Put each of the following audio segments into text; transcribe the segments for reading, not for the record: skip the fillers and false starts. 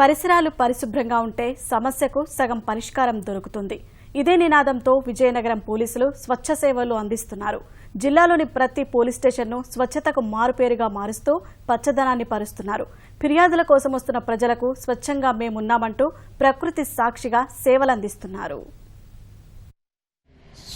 పరిసరాలు పరిశుభ్రంగా ఉంటే సమస్యకు సగం పరిష్కారం దొరుకుతుంది. ఇదే నినాదంతో విజయనగరం పోలీసులు స్వచ్ఛ సేవలు అందిస్తున్నారు. జిల్లాలోని ప్రతి పోలీస్ స్టేషన్ను స్వచ్ఛతకు మారుపేరుగా మారుస్తూ పచ్చదనాన్ని పరుస్తున్నారు. ఫిర్యాదుల కోసం వస్తున్న ప్రజలకు స్వచ్ఛంగా మేమున్నామంటూ ప్రకృతి సాక్షిగా సేవలందిస్తున్నారు.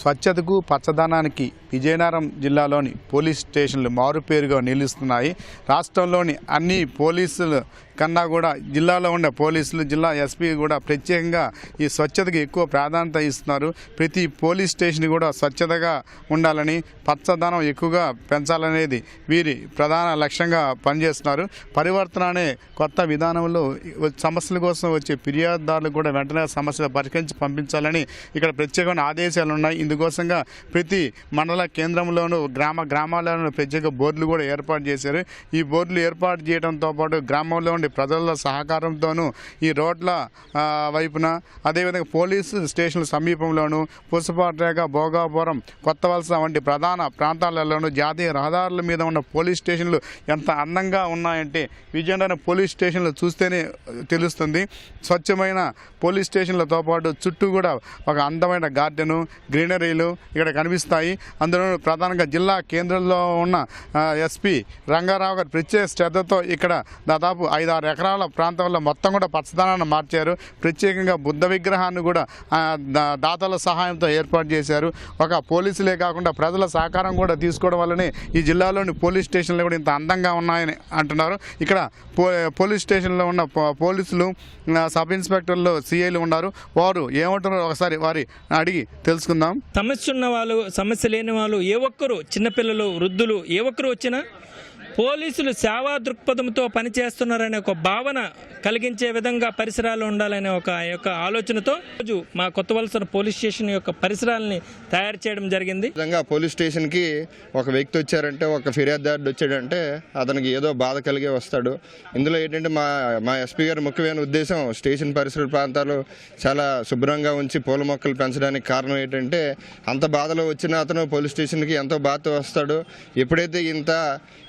స్వచ్ఛతకు పచ్చదనానికి విజయనగరం జిల్లాలోని పోలీస్ స్టేషన్లు మారుపేరుగా నిలుస్తున్నాయి. రాష్ట్రంలోని అన్ని పోలీసుల కన్నా కూడా జిల్లాలో ఉండే పోలీసులు, జిల్లా ఎస్పీ కూడా ప్రత్యేకంగా ఈ స్వచ్ఛతకు ఎక్కువ ప్రాధాన్యత ఇస్తున్నారు. ప్రతి పోలీస్ స్టేషన్ కూడా స్వచ్ఛతగా ఉండాలని, పచ్చదనం ఎక్కువగా పెంచాలనేది వీరి ప్రధాన లక్ష్యంగా పనిచేస్తున్నారు. పరివర్తన అనే కొత్త విధానంలో సమస్యల కోసం వచ్చే ఫిర్యాదుదారులు కూడా వెంటనే సమస్యలు పరిష్కరించి పంపించాలని ఇక్కడ ప్రత్యేకమైన ఆదేశాలు ఉన్నాయి. ఇందుకోసంగా ప్రతి మండల కేంద్రంలోనూ గ్రామాల్లోనూ ప్రత్యేక బోర్డులు కూడా ఏర్పాటు చేశారు. ఈ బోర్డులు ఏర్పాటు చేయడంతో పాటు గ్రామంలో ఉండే ప్రజల సహకారంతోనూ ఈ రోడ్ల వైపున, అదేవిధంగా పోలీసు స్టేషన్ల సమీపంలోనూ, పుష్పట్రేగ, భోగాపురం, కొత్తవలస వంటి ప్రధాన ప్రాంతాలలోనూ జాతీయ రహదారుల మీద ఉన్న పోలీస్ స్టేషన్లు ఎంత అందంగా ఉన్నాయంటే విజయనగరం పోలీస్ స్టేషన్లు చూస్తేనే తెలుస్తుంది. స్వచ్ఛమైన పోలీస్ స్టేషన్లతో పాటు చుట్టూ కూడా ఒక అందమైన గార్డెను, గ్రీనరీలు ఇక్కడ కనిపిస్తాయి. అందులో ప్రధానంగా జిల్లా కేంద్రంలో ఉన్న ఎస్పీ రంగారావు గారు ప్రత్యేక శ్రద్ధతో ఇక్కడ దాదాపు 5-6 ఎకరాల ప్రాంతంలో మొత్తం కూడా పచ్చదనాన్ని మార్చారు. ప్రత్యేకంగా బుద్ధ విగ్రహాన్ని కూడా దాతల సహాయంతో ఏర్పాటు చేశారు. ఒక పోలీసులే కాకుండా ప్రజల సహకారం కూడా తీసుకోవడం వల్లనే ఈ జిల్లాలోని పోలీస్ స్టేషన్లు కూడా ఇంత అందంగా ఉన్నాయని అంటున్నారు. ఇక్కడ పోలీస్ స్టేషన్లో ఉన్న పోలీసులు, సబ్ ఇన్స్పెక్టర్లు, సిఐలు ఉన్నారు. వారు ఏమంటున్నారో ఒకసారి వారి అడిగి తెలుసుకుందాం. సమస్య ఉన్న వాళ్ళు, సమస్య లేని వాళ్ళు, ఏ ఒక్కరు, చిన్నపిల్లలు, వృద్ధులు ఏ ఒక్కరు వచ్చినా పోలీసులు సేవా దృక్పథంతో పనిచేస్తున్నారనే ఒక భావన కలిగించే విధంగా పరిసరాలు ఉండాలనే ఒక ఆలోచనతో రోజు మా కొత్తవలస పోలీస్ స్టేషన్ యొక్క పరిసరాలని తయారు చేయడం జరిగింది. విధంగా పోలీస్ స్టేషన్కి ఒక వ్యక్తి వచ్చారంటే, ఒక ఫిర్యాదుదారుడు వచ్చాడంటే అతనికి ఏదో బాధ కలిగే వస్తాడు. ఇందులో ఏంటంటే మా ఎస్పీ గారి ముఖ్యమైన ఉద్దేశం స్టేషన్ పరిసర ప్రాంతాలు చాలా శుభ్రంగా ఉంచి పూల మొక్కలు పెంచడానికి కారణం ఏంటంటే, అంత బాధలో వచ్చిన అతను పోలీస్ స్టేషన్కి ఎంతో బాధతో వస్తాడు. ఎప్పుడైతే ఇంత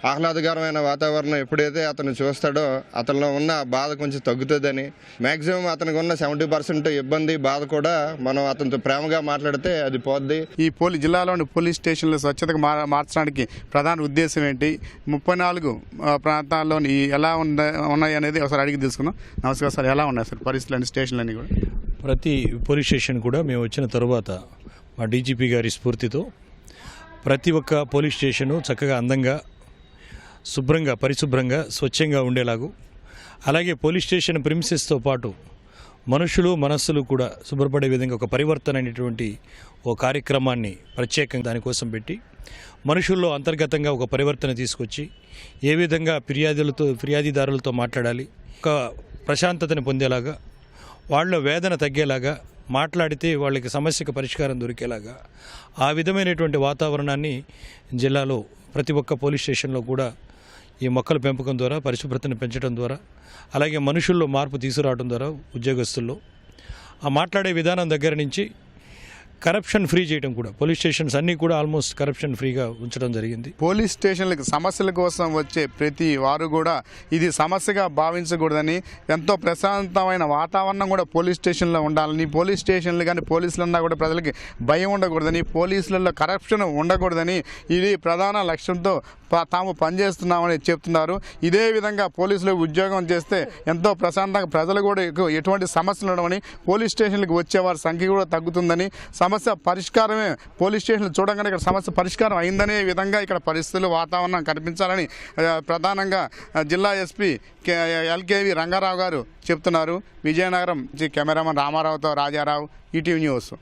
ఆహ్లాదకరమైన వాతావరణం ఎప్పుడైతే అతను చూస్తాడో అతనిలో ఉన్న బాధ కొంచెం తగ్గుతుందని, మ్యాక్సిమం అతనికి ఉన్న 70% ఇబ్బంది, బాధ కూడా మనం అతనితో ప్రేమగా మాట్లాడితే అది పోద్ది. ఈ జిల్లాలోని పోలీస్ స్టేషన్లు స్వచ్ఛతకు మార్చడానికి ప్రధాన ఉద్దేశం ఏంటి, 34 ప్రాంతాల్లోని ఎలా ఉన్నాయి అనేది ఒకసారి అడిగి తెలుసుకుందాం. నమస్కారం సార్, ఎలా ఉన్నాయి సార్ పరిస్థితులు స్టేషన్లన్నీ కూడా? ప్రతి పోలీస్ స్టేషన్ కూడా మేము వచ్చిన తర్వాత మా డీజీపీ గారి స్ఫూర్తితో ప్రతి ఒక్క పోలీస్ స్టేషను చక్కగా అందంగా, శుభ్రంగా, పరిశుభ్రంగా, స్వచ్ఛంగా ఉండేలాగు, అలాగే పోలీస్ స్టేషన్ ప్రిమిసెస్తో పాటు మనుషులు, మనస్సులు కూడా శుభ్రపడే విధంగా ఒక పరివర్తన అనేటువంటి ఓ కార్యక్రమాన్ని ప్రత్యేకంగా దానికోసం పెట్టి మనుషుల్లో అంతర్గతంగా ఒక పరివర్తన తీసుకొచ్చి ఏ విధంగా ఫిర్యాదుదారులతో మాట్లాడాలి, ఒక ప్రశాంతతని పొందేలాగా, వాళ్ళ వేదన తగ్గేలాగా, మాట్లాడితే వాళ్ళకి సమస్యకు పరిష్కారం దొరికేలాగా ఆ విధమైనటువంటి వాతావరణాన్ని జిల్లాలో ప్రతి ఒక్క పోలీస్ స్టేషన్లో కూడా ఈ మొక్కల పెంపకం ద్వారా, పరిశుభ్రతను పెంచడం ద్వారా, అలాగే మనుషుల్లో మార్పు తీసుకురావడం ద్వారా, ఉద్యోగస్తుల్లో ఆ మాట్లాడే విధానం దగ్గర నుంచి కరప్షన్ ఫ్రీ చేయడం కూడా పోలీస్ స్టేషన్స్ అన్నీ కూడా ఆల్మోస్ట్ కరప్షన్ ఫ్రీగా ఉంచడం జరిగింది. పోలీస్ స్టేషన్లకు సమస్యల కోసం వచ్చే ప్రతి వారు కూడా ఇది సమస్యగా భావించకూడదని, ఎంతో ప్రశాంతమైన వాతావరణం కూడా పోలీస్ స్టేషన్లో ఉండాలని, పోలీస్ స్టేషన్లు కానీ పోలీసులన్నా కూడా ప్రజలకి భయం ఉండకూడదని, పోలీసులలో కరప్షన్ ఉండకూడదని ఇది ప్రధాన లక్ష్యంతో తాము పనిచేస్తున్నామని చెప్తున్నారు. ఇదే విధంగా పోలీసులు ఉద్యోగం చేస్తే ఎంతో ప్రశాంతంగా ప్రజలు కూడా ఎటువంటి సమస్యలు ఉండవని, పోలీస్ స్టేషన్లకు వచ్చే వారి సంఖ్య కూడా తగ్గుతుందని, సమస్య పరిష్కారమే పోలీస్ స్టేషన్లు చూడగానే ఇక్కడ సమస్య పరిష్కారం అయిందనే విధంగా ఇక్కడ పరిస్థితులు, వాతావరణం కనిపించాలని ప్రధానంగా జిల్లా ఎస్పీ ఎల్కేవి రంగారావు గారు చెప్తున్నారు. విజయనగరం కెమెరామన్ రామారావుతో రాజారావు, ఈటీవీ న్యూస్.